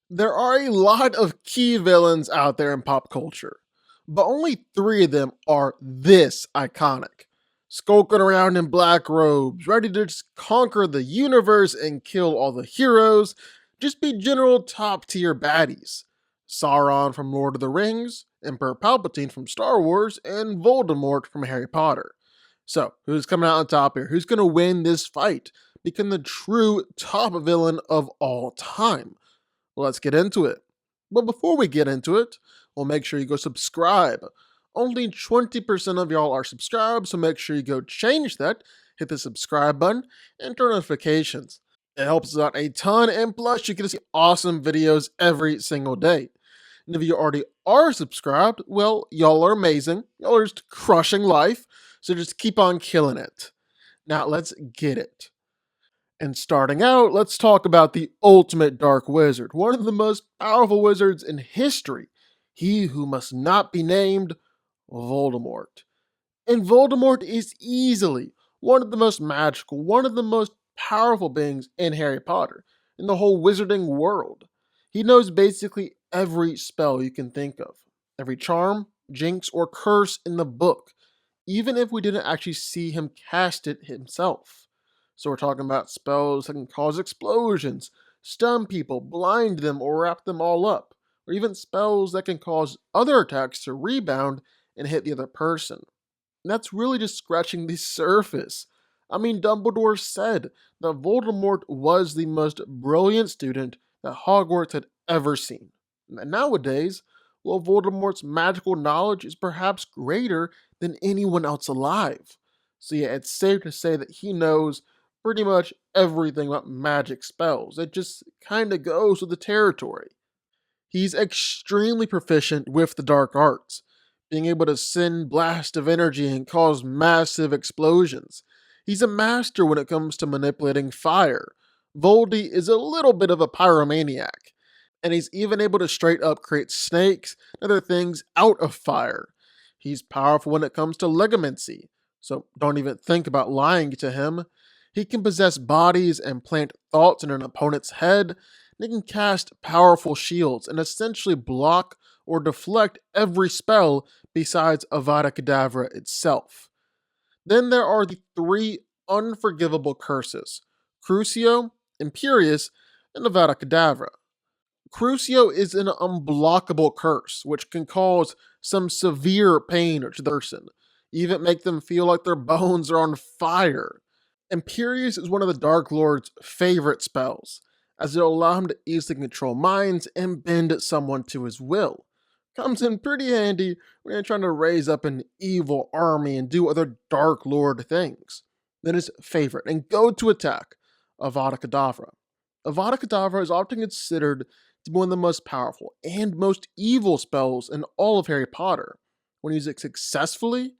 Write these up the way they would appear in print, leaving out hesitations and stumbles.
There are a lot of key villains out there in pop culture, but only three of them are this iconic. Skulking around in black robes, ready to just conquer the universe and kill all the heroes, just be general top tier baddies. Sauron from Lord of the Rings, Emperor Palpatine from Star Wars, and Voldemort from Harry Potter. So, who's coming out on top here? Who's going to win this fight? Become the true top villain of all time? Let's get into it. But before we get into it, we'll make sure you go subscribe. Only 20% of y'all are subscribed, so make sure you go change that, hit the subscribe button, and turn notifications. It helps us out a ton, and plus you get to see awesome videos every single day. And if you already are subscribed, well, y'all are amazing. Y'all are just crushing life, so just keep on killing it. Now let's get it. And starting out, let's talk about the ultimate dark wizard, one of the most powerful wizards in history, he who must not be named, Voldemort. And Voldemort is easily one of the most magical, one of the most powerful beings in Harry Potter, in the whole wizarding world. He knows basically every spell you can think of, every charm, jinx, or curse in the book, even if we didn't actually see him cast it himself. So we're talking about spells that can cause explosions, stun people, blind them, or wrap them all up, or even spells that can cause other attacks to rebound and hit the other person. And that's really just scratching the surface. I mean, Dumbledore said that Voldemort was the most brilliant student that Hogwarts had ever seen. And nowadays, well, Voldemort's magical knowledge is perhaps greater than anyone else alive. So yeah, it's safe to say that he knows pretty much everything about magic spells. It just kind of goes with the territory. He's extremely proficient with the dark arts, being able to send blasts of energy and cause massive explosions. He's a master when it comes to manipulating fire. Voldy is a little bit of a pyromaniac, and he's even able to straight up create snakes and other things out of fire. He's powerful when it comes to legamancy, so don't even think about lying to him. He can possess bodies and plant thoughts in an opponent's head. And he can cast powerful shields and essentially block or deflect every spell besides Avada Kedavra itself. Then there are the three unforgivable curses: Crucio, Imperius, and Avada Kedavra. Crucio is an unblockable curse, which can cause some severe pain to the person, even make them feel like their bones are on fire. Imperius is one of the Dark Lord's favorite spells, as it'll allow him to easily control minds and bend someone to his will. Comes in pretty handy when you're trying to raise up an evil army and do other Dark Lord things. Then his favorite and go-to attack, Avada Kedavra. Avada Kedavra is often considered to be one of the most powerful and most evil spells in all of Harry Potter. When used successfully,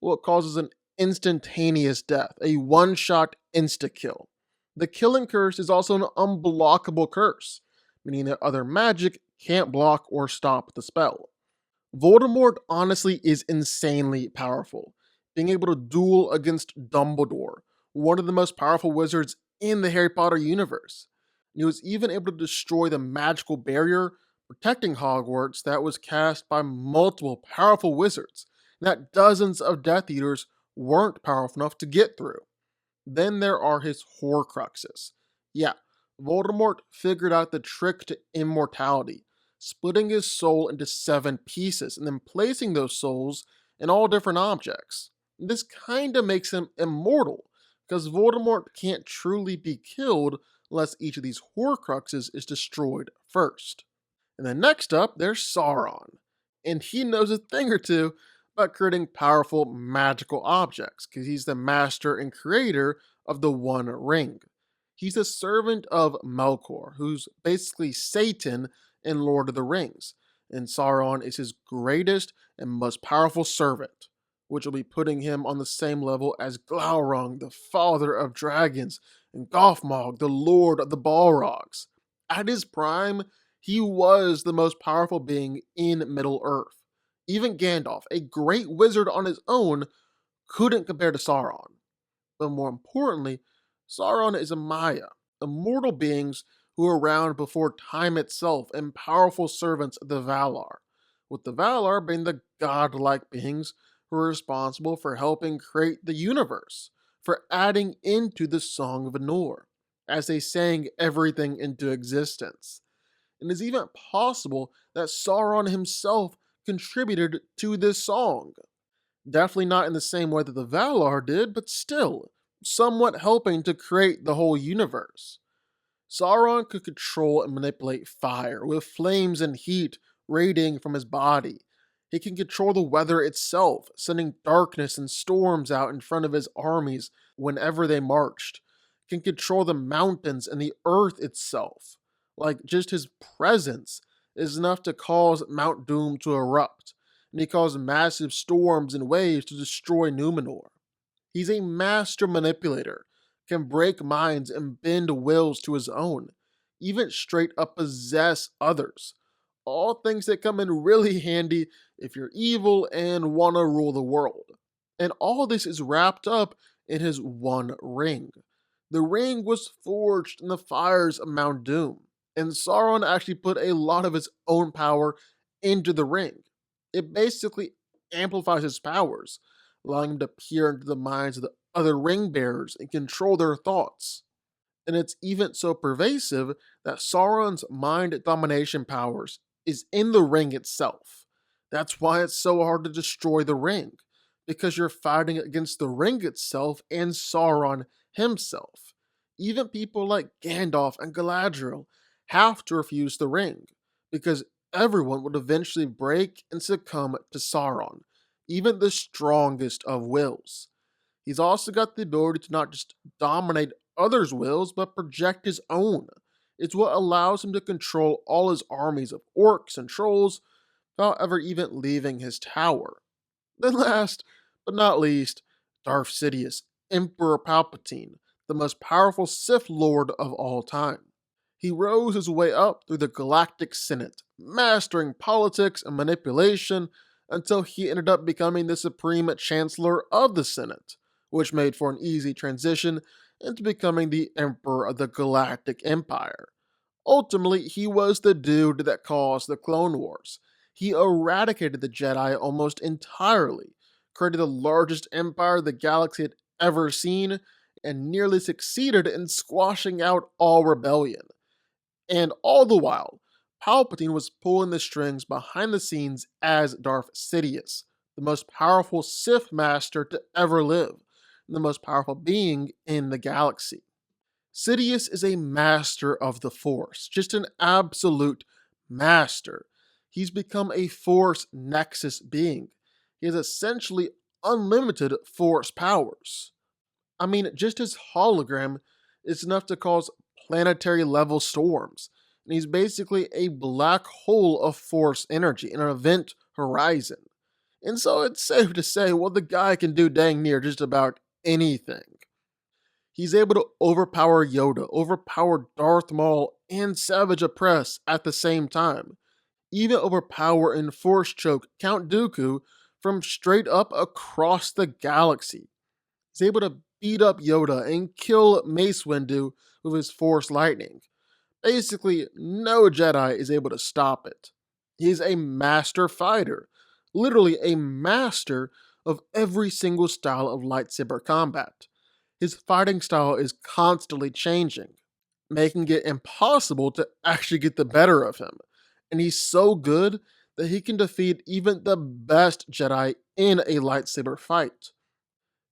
well, it causes an instantaneous death, a one-shot insta-kill. The killing curse is also an unblockable curse, meaning that other magic can't block or stop the spell. Voldemort honestly is insanely powerful, being able to duel against Dumbledore, one of the most powerful wizards in the Harry Potter universe. And he was even able to destroy the magical barrier protecting Hogwarts that was cast by multiple powerful wizards, and that dozens of Death Eaters weren't powerful enough to get through. Then there are his Horcruxes. Yeah, Voldemort figured out the trick to immortality, splitting his soul into 7 pieces and then placing those souls in all different objects. This kinda makes him immortal, because Voldemort can't truly be killed unless each of these Horcruxes is destroyed first. And then next up, there's Sauron. And he knows a thing or two about creating powerful magical objects, because he's the master and creator of the One Ring. He's a servant of Melkor, who's basically Satan in Lord of the Rings, and Sauron is his greatest and most powerful servant, which will be putting him on the same level as Glaurung, the father of dragons, and Gothmog, the lord of the Balrogs. At his prime, he was the most powerful being in Middle Earth. Even Gandalf, a great wizard on his own, couldn't compare to Sauron. But more importantly, Sauron is a Maya, immortal beings who were around before time itself and powerful servants of the Valar, with the Valar being the godlike beings who were responsible for helping create the universe, for adding into the Song of Anor, as they sang everything into existence. And it's even possible that Sauron himself contributed to this song. Definitely not in the same way that the Valar did, but still, somewhat helping to create the whole universe. Sauron could control and manipulate fire, with flames and heat radiating from his body. He can control the weather itself, sending darkness and storms out in front of his armies whenever they marched. Can control the mountains and the earth itself. Like, just his presence is enough to cause Mount Doom to erupt, and he caused massive storms and waves to destroy Numenor. He's a master manipulator, can break minds and bend wills to his own, even straight up possess others. All things that come in really handy if you're evil and want to rule the world. And all this is wrapped up in his one ring. The ring was forged in the fires of Mount Doom, and Sauron actually put a lot of his own power into the ring. It basically amplifies his powers, allowing him to peer into the minds of the other ring bearers and control their thoughts. And it's even so pervasive that Sauron's mind domination powers is in the ring itself. That's why it's so hard to destroy the ring, because you're fighting against the ring itself and Sauron himself. Even people like Gandalf and Galadriel have to refuse the ring, because everyone would eventually break and succumb to Sauron, even the strongest of wills. He's also got the ability to not just dominate others' wills, but project his own. It's what allows him to control all his armies of orcs and trolls without ever even leaving his tower. Then last but not least, Darth Sidious, Emperor Palpatine, the most powerful Sith Lord of all time. He rose his way up through the Galactic Senate, mastering politics and manipulation until he ended up becoming the Supreme Chancellor of the Senate, which made for an easy transition into becoming the Emperor of the Galactic Empire. Ultimately, he was the dude that caused the Clone Wars. He eradicated the Jedi almost entirely, created the largest empire the galaxy had ever seen, and nearly succeeded in squashing out all rebellion. And all the while, Palpatine was pulling the strings behind the scenes as Darth Sidious, the most powerful Sith master to ever live, and the most powerful being in the galaxy. Sidious is a master of the Force, just an absolute master. He's become a Force Nexus being. He has essentially unlimited Force powers. I mean, just his hologram is enough to cause planetary level storms, and he's basically a black hole of Force energy in an event horizon. And so it's safe to say, well, the guy can do dang near just about anything. He's able to overpower Yoda, overpower Darth Maul, and Savage Opress at the same time. Even overpower and force choke Count Dooku from straight up across the galaxy. He's able to beat up Yoda and kill Mace Windu with his Force lightning. Basically, no Jedi is able to stop it. He's a master fighter, literally a master of every single style of lightsaber combat. His fighting style is constantly changing, making it impossible to actually get the better of him. And he's so good that he can defeat even the best Jedi in a lightsaber fight.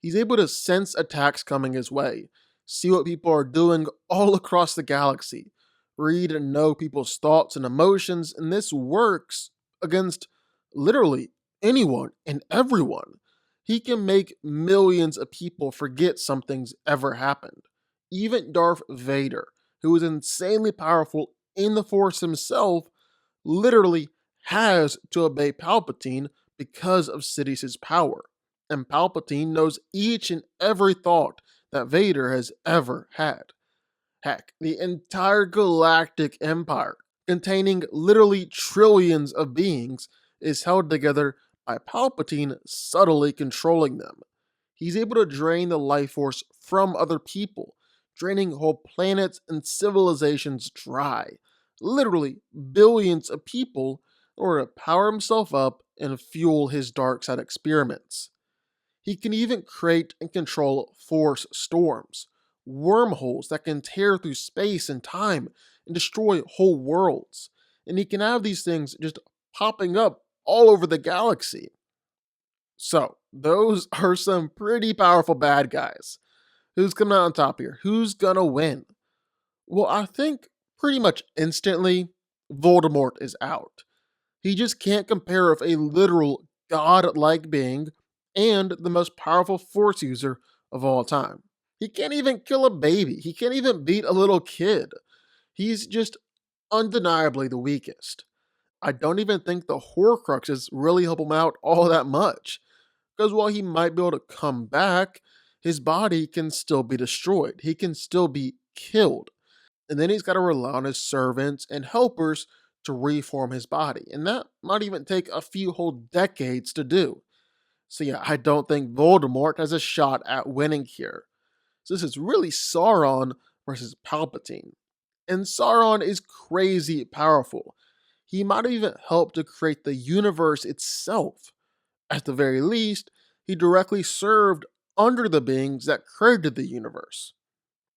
He's able to sense attacks coming his way, see what people are doing all across the galaxy, read and know people's thoughts and emotions, and this works against literally anyone and everyone. He can make millions of people forget something's ever happened. Even Darth Vader, who is insanely powerful in the Force himself, literally has to obey Palpatine because of Sidious's power. And Palpatine knows each and every thought that Vader has ever had. Heck, the entire galactic empire, containing literally trillions of beings, is held together by Palpatine subtly controlling them. He's able to drain the life force from other people, draining whole planets and civilizations dry. Literally, billions of people in order to power himself up and fuel his dark side experiments. He can even create and control force storms, wormholes that can tear through space and time and destroy whole worlds. And he can have these things just popping up all over the galaxy. So, those are some pretty powerful bad guys. Who's coming out on top here? Who's gonna win? Well, I think pretty much instantly, Voldemort is out. He just can't compare with a literal god-like being and the most powerful force user of all time. He can't even kill a baby. He can't even beat a little kid. He's just undeniably the weakest. I don't even think the Horcruxes really help him out all that much. Because while he might be able to come back, his body can still be destroyed. He can still be killed. And then he's got to rely on his servants and helpers to reform his body. And that might even take a few whole decades to do. So yeah, I don't think Voldemort has a shot at winning here. So this is really Sauron versus Palpatine. And Sauron is crazy powerful. He might have even helped to create the universe itself. At the very least, he directly served under the beings that created the universe.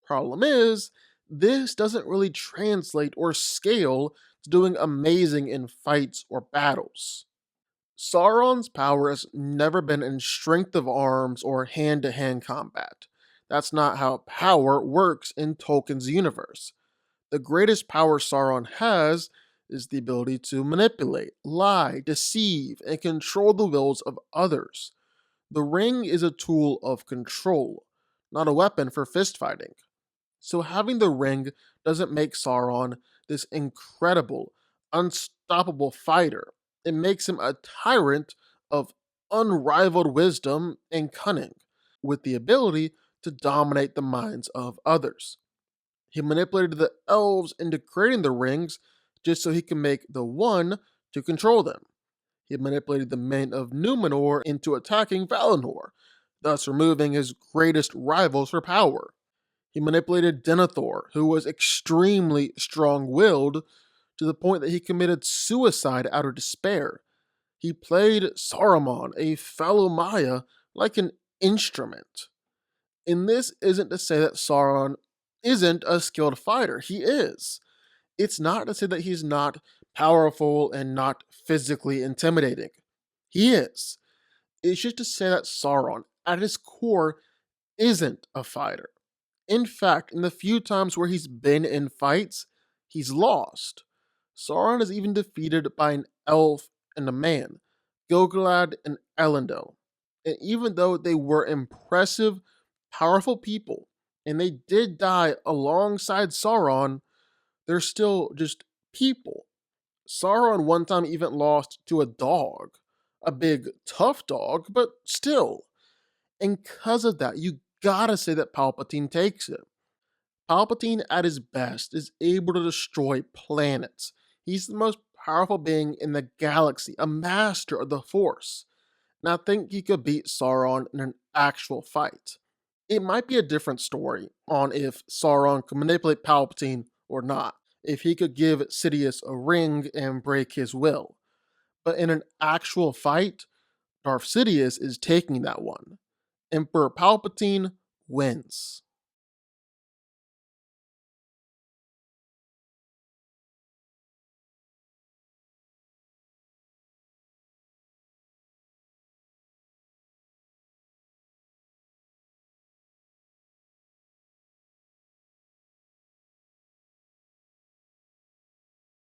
Problem is, this doesn't really translate or scale to doing amazing in fights or battles. Sauron's power has never been in strength of arms or hand to hand combat. That's not how power works in Tolkien's universe. The greatest power Sauron has is the ability to manipulate, lie, deceive, and control the wills of others. The ring is a tool of control, not a weapon for fistfighting. So having the ring doesn't make Sauron this incredible, unstoppable fighter. It makes him a tyrant of unrivaled wisdom and cunning, with the ability to dominate the minds of others. He manipulated the elves into creating the rings just so he can make the one to control them. He manipulated the men of Numenor into attacking Valinor, thus removing his greatest rivals for power. He manipulated Denethor, who was extremely strong willed to the point that he committed suicide out of despair. He played Saruman, a fellow Maya, like an instrument. And this isn't to say that Sauron isn't a skilled fighter. He is. It's not to say that he's not powerful and not physically intimidating. He is. It's just to say that Sauron, at his core, isn't a fighter. In fact, in the few times where he's been in fights, he's lost. Sauron is even defeated by an elf and a man, Gilgalad and Elendil. And even though they were impressive, powerful people, and they did die alongside Sauron, they're still just people. Sauron one time even lost to a dog, a big, tough dog, but still. And because of that, you gotta say that Palpatine takes it. Palpatine, at his best, is able to destroy planets. He's the most powerful being in the galaxy, a master of the Force. And I think he could beat Sauron in an actual fight. It might be a different story on if Sauron could manipulate Palpatine or not, if he could give Sidious a ring and break his will. But in an actual fight, Darth Sidious is taking that one. Emperor Palpatine wins.